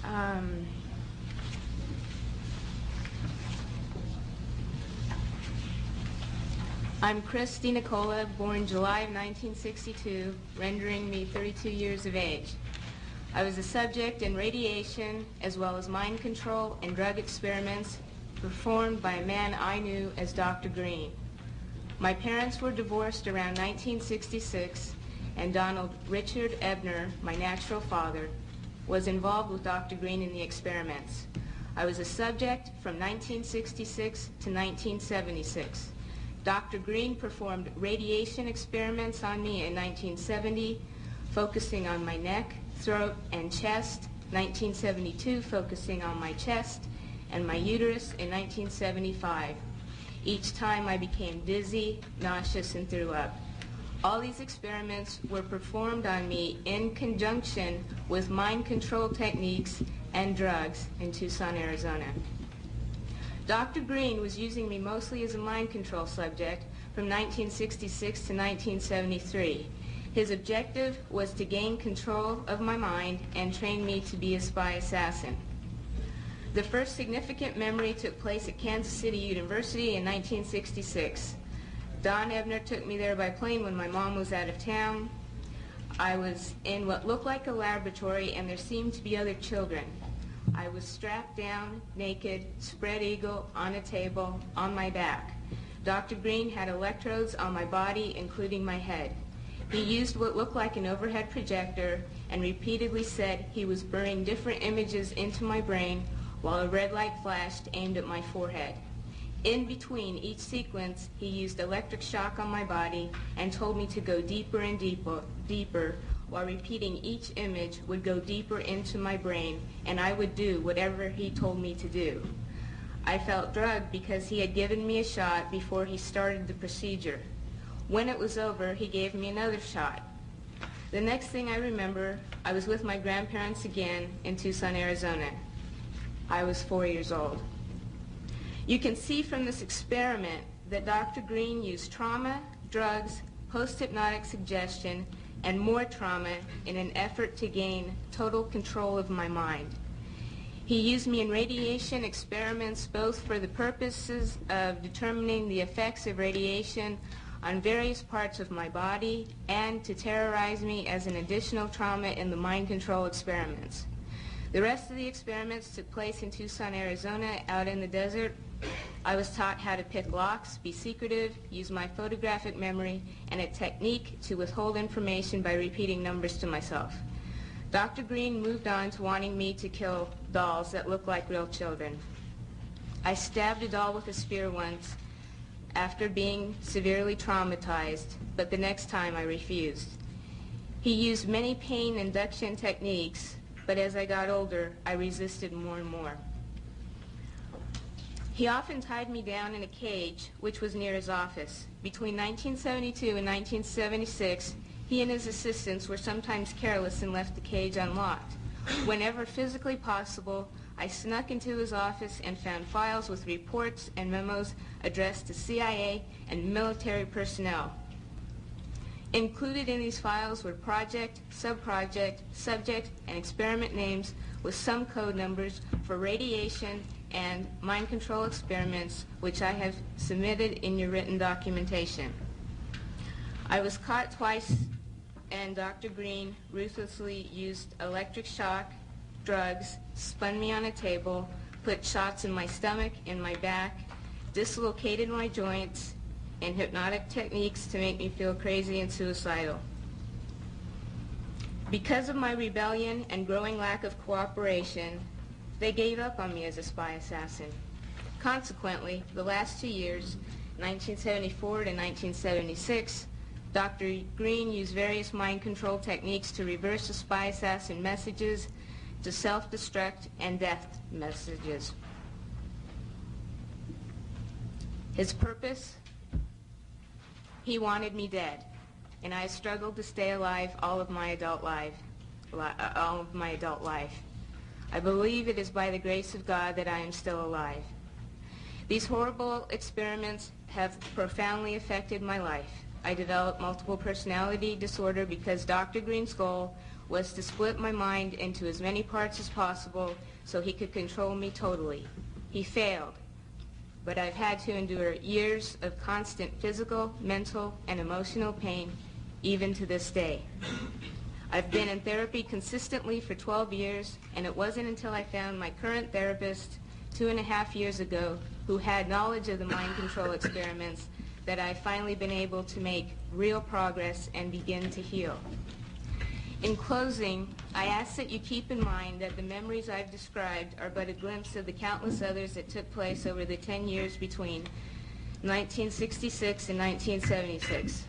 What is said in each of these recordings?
I'm Christy Nicola, born July of 1962, rendering me 32 years of age. I was a subject in radiation as well as mind control and drug experiments performed by a man I knew as Dr. Green. My parents were divorced around 1966, and Donald Richard Ebner, my natural father, was involved with Dr. Green in the experiments. I was a subject from 1966 to 1976. Dr. Green performed radiation experiments on me in 1970, focusing on my neck, throat, and chest, 1972 focusing on my chest and my uterus in 1975. Each time I became dizzy, nauseous, and threw up. All these experiments were performed on me in conjunction with mind control techniques and drugs in Tucson, Arizona. Dr. Green was using me mostly as a mind control subject from 1966 to 1973. His objective was to gain control of my mind and train me to be a spy assassin. The first significant memory took place at Kansas City University in 1966. Don Ebner took me there by plane when my mom was out of town. I was in what looked like a laboratory, and there seemed to be other children. I was strapped down, naked, spread eagle, on a table, on my back. Dr. Green had electrodes on my body, including my head. He used what looked like an overhead projector and repeatedly said he was burning different images into my brain while a red light flashed aimed at my forehead. In between each sequence, he used electric shock on my body and told me to go deeper and deeper, while repeating each image would go deeper into my brain, and I would do whatever he told me to do. I felt drugged because he had given me a shot before he started the procedure. When it was over, he gave me another shot. The next thing I remember, I was with my grandparents again in Tucson, Arizona. I was 4 years old. You can see from this experiment that Dr. Green used trauma, drugs, post-hypnotic suggestion, and more trauma in an effort to gain total control of my mind. He used me in radiation experiments both for the purposes of determining the effects of radiation on various parts of my body and to terrorize me as an additional trauma in the mind control experiments. The rest of the experiments took place in Tucson, Arizona, out in the desert. I was taught how to pick locks, be secretive, use my photographic memory, and a technique to withhold information by repeating numbers to myself. Dr. Green moved on to wanting me to kill dolls that looked like real children. I stabbed a doll with a spear once after being severely traumatized, but the next time I refused. He used many pain induction techniques, but as I got older, I resisted more and more. He often tied me down in a cage, which was near his office. Between 1972 and 1976, he and his assistants were sometimes careless and left the cage unlocked. Whenever physically possible, I snuck into his office and found files with reports and memos addressed to CIA and military personnel. Included in these files were project, subproject, subject, and experiment names with some code numbers for radiation and mind control experiments, which I have submitted in your written documentation. I was caught twice, and Dr. Green ruthlessly used electric shock, drugs, spun me on a table, put shots in my stomach, in my back, dislocated my joints, and hypnotic techniques to make me feel crazy and suicidal. Because of my rebellion and growing lack of cooperation, they gave up on me as a spy assassin. Consequently, the last 2 years, 1974 to 1976, Dr. Green used various mind control techniques to reverse the spy assassin messages to self-destruct and death messages. His purpose? He wanted me dead, and I struggled to stay alive all of my adult life. I believe it is by the grace of God that I am still alive. These horrible experiments have profoundly affected my life. I developed multiple personality disorder because Dr. Green's goal was to split my mind into as many parts as possible so he could control me totally. He failed, but I've had to endure years of constant physical, mental, and emotional pain, even to this day. I've been in therapy consistently for 12 years, and it wasn't until I found my current therapist 2.5 years ago, who had knowledge of the mind control experiments, that I've finally been able to make real progress and begin to heal. In closing, I ask that you keep in mind that the memories I've described are but a glimpse of the countless others that took place over the 10 years between 1966 and 1976.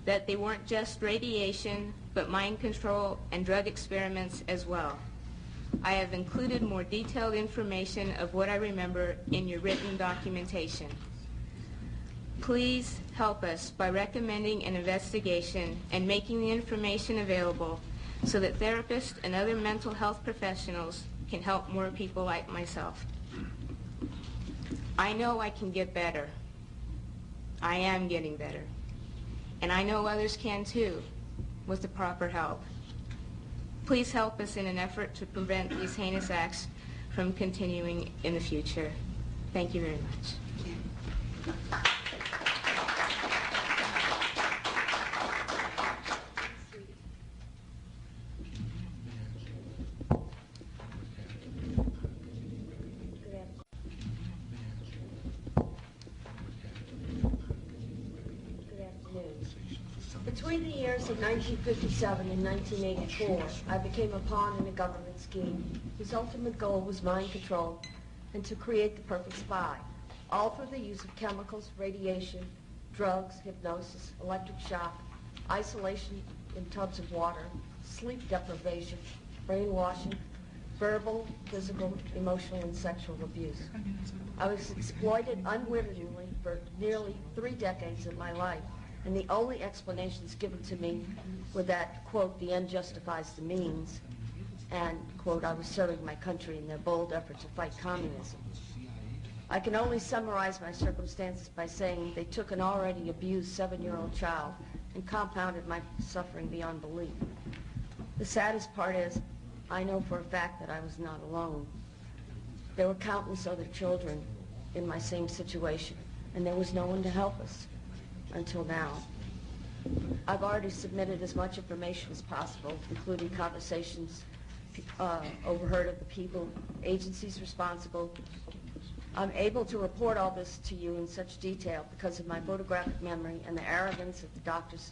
That they weren't just radiation, but mind control and drug experiments as well. I have included more detailed information of what I remember in your written documentation. Please help us by recommending an investigation and making the information available so that therapists and other mental health professionals can help more people like myself. I know I can get better. I am getting better. And I know others can too, with the proper help. Please help us in an effort to prevent these heinous acts from continuing in the future. Thank you very much. Between the years of 1957 and 1984, I became a pawn in a government scheme whose ultimate goal was mind control and to create the perfect spy, all through the use of chemicals, radiation, drugs, hypnosis, electric shock, isolation in tubs of water, sleep deprivation, brainwashing, verbal, physical, emotional, and sexual abuse. I was exploited unwittingly for nearly 3 decades of my life. And the only explanations given to me were that, quote, the end justifies the means, and, quote, I was serving my country in their bold effort to fight communism. I can only summarize my circumstances by saying they took an already abused 7-year-old child and compounded my suffering beyond belief. The saddest part is, I know for a fact that I was not alone. There were countless other children in my same situation, and there was no one to help us. Until now. I've already submitted as much information as possible, including conversations overheard of the people, agencies responsible. I'm able to report all this to you in such detail because of my photographic memory and the arrogance of the doctors,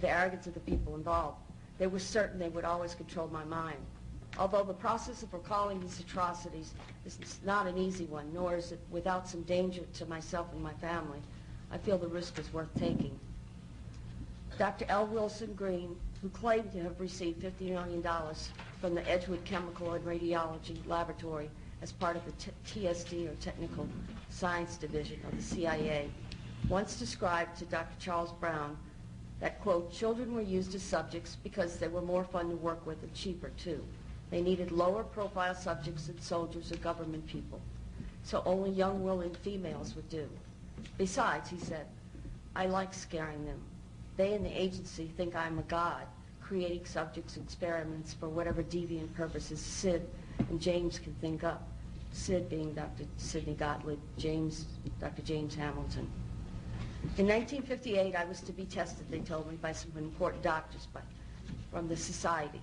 the arrogance of the people involved. They were certain they would always control my mind. Although the process of recalling these atrocities is not an easy one, nor is it without some danger to myself and my family, I feel the risk is worth taking. Dr. L. Wilson Green, who claimed to have received $50 million from the Edgewood Chemical and Radiology Laboratory as part of the TSD, or Technical Science Division of the CIA, once described to Dr. Charles Brown that, quote, children were used as subjects because they were more fun to work with and cheaper too. They needed lower profile subjects than soldiers or government people, so only young, willing females would do. Besides, he said, I like scaring them. They in the agency think I'm a god, creating subjects and experiments for whatever deviant purposes Sid and James can think up. Sid being Dr. Sidney Gottlieb, James, Dr. James Hamilton. In 1958, I was to be tested, they told me, by some important doctors from the society,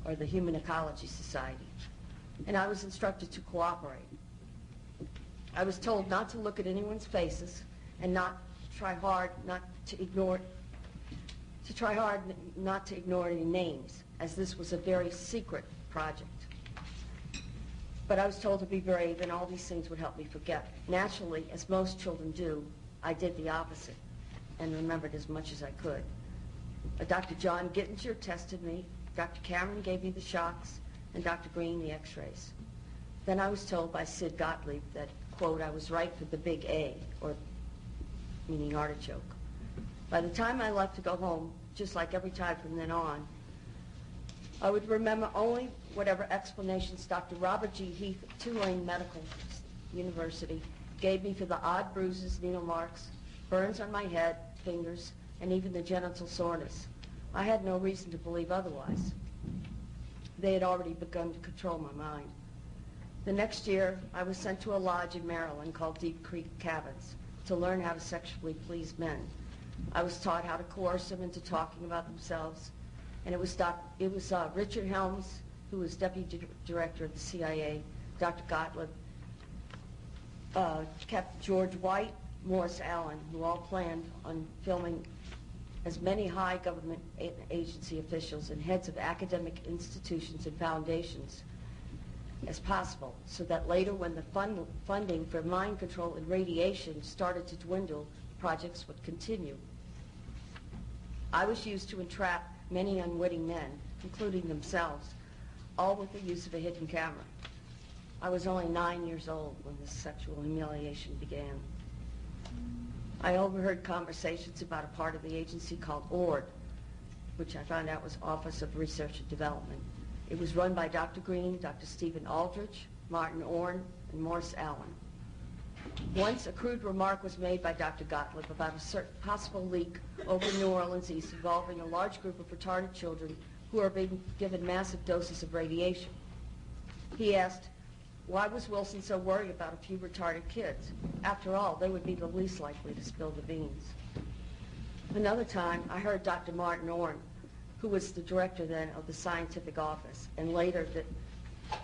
or the Human Ecology Society. And I was instructed to cooperate. I was told not to look at anyone's faces and not to ignore any names, as this was a very secret project. But I was told to be brave, and all these things would help me forget. Naturally, as most children do, I did the opposite and remembered as much as I could. Dr. John Gittinger tested me, Dr. Cameron gave me the shocks, and Dr. Green the x-rays. Then I was told by Sid Gottlieb that, quote, I was right for the big A, or meaning artichoke. By the time I left to go home, just like every time from then on, I would remember only whatever explanations Dr. Robert G. Heath of Tulane Medical University gave me for the odd bruises, needle marks, burns on my head, fingers, and even the genital soreness. I had no reason to believe otherwise. They had already begun to control my mind. The next year, I was sent to a lodge in Maryland called Deep Creek Cabins to learn how to sexually please men. I was taught how to coerce them into talking about themselves, and it was Richard Helms, who was deputy director of the CIA, Dr. Gottlieb, Captain George White, Morris Allen, who all planned on filming as many high government agency officials and heads of academic institutions and foundations as possible, so that later when the funding for mind control and radiation started to dwindle, projects would continue. I was used to entrap many unwitting men, including themselves, all with the use of a hidden camera. I was only 9 years old when this sexual humiliation began. I overheard conversations about a part of the agency called ORD, which I found out was Office of Research and Development. It was run by Dr. Green, Dr. Stephen Aldrich, Martin Orne, and Morris Allen. Once a crude remark was made by Dr. Gottlieb about a certain possible leak over New Orleans East involving a large group of retarded children who are being given massive doses of radiation. He asked, why was Wilson so worried about a few retarded kids? After all, they would be the least likely to spill the beans. Another time, I heard Dr. Martin Orne, who was the director then of the scientific office and later the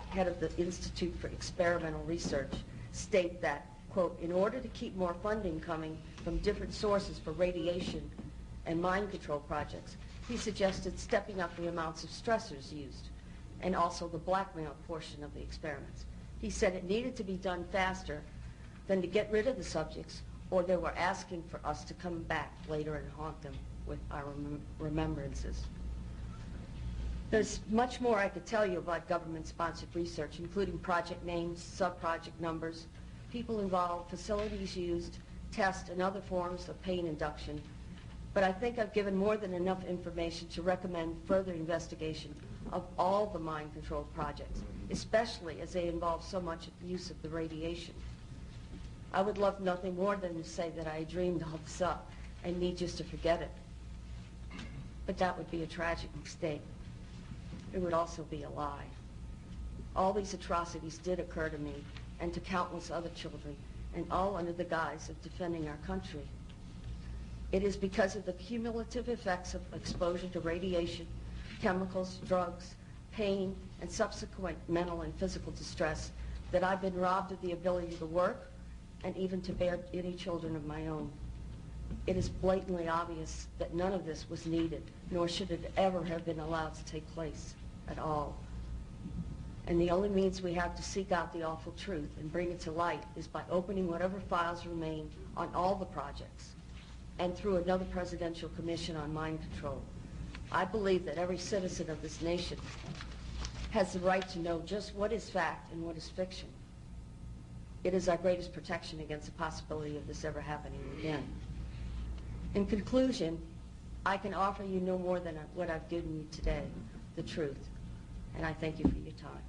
head of the Institute for Experimental Research, state that, quote, in order to keep more funding coming from different sources for radiation and mind control projects, he suggested stepping up the amounts of stressors used and also the blackmail portion of the experiments. He said it needed to be done faster than to get rid of the subjects, or they were asking for us to come back later and haunt them with our remembrances. There's much more I could tell you about government-sponsored research, including project names, sub-project numbers, people involved, facilities used, tests, and other forms of pain induction. But I think I've given more than enough information to recommend further investigation of all the mind control projects, especially as they involve so much use of the radiation. I would love nothing more than to say that I dreamed all this up and need just to forget it. But that would be a tragic mistake. It would also be a lie. All these atrocities did occur to me and to countless other children, and all under the guise of defending our country. It is because of the cumulative effects of exposure to radiation, chemicals, drugs, pain, and subsequent mental and physical distress that I've been robbed of the ability to work and even to bear any children of my own. It is blatantly obvious that none of this was needed, nor should it ever have been allowed to take place at all. And the only means we have to seek out the awful truth and bring it to light is by opening whatever files remain on all the projects and through another presidential commission on mind control. I believe that every citizen of this nation has the right to know just what is fact and what is fiction. It is our greatest protection against the possibility of this ever happening again. In conclusion, I can offer you no more than what I've given you today, the truth. And I thank you for your time.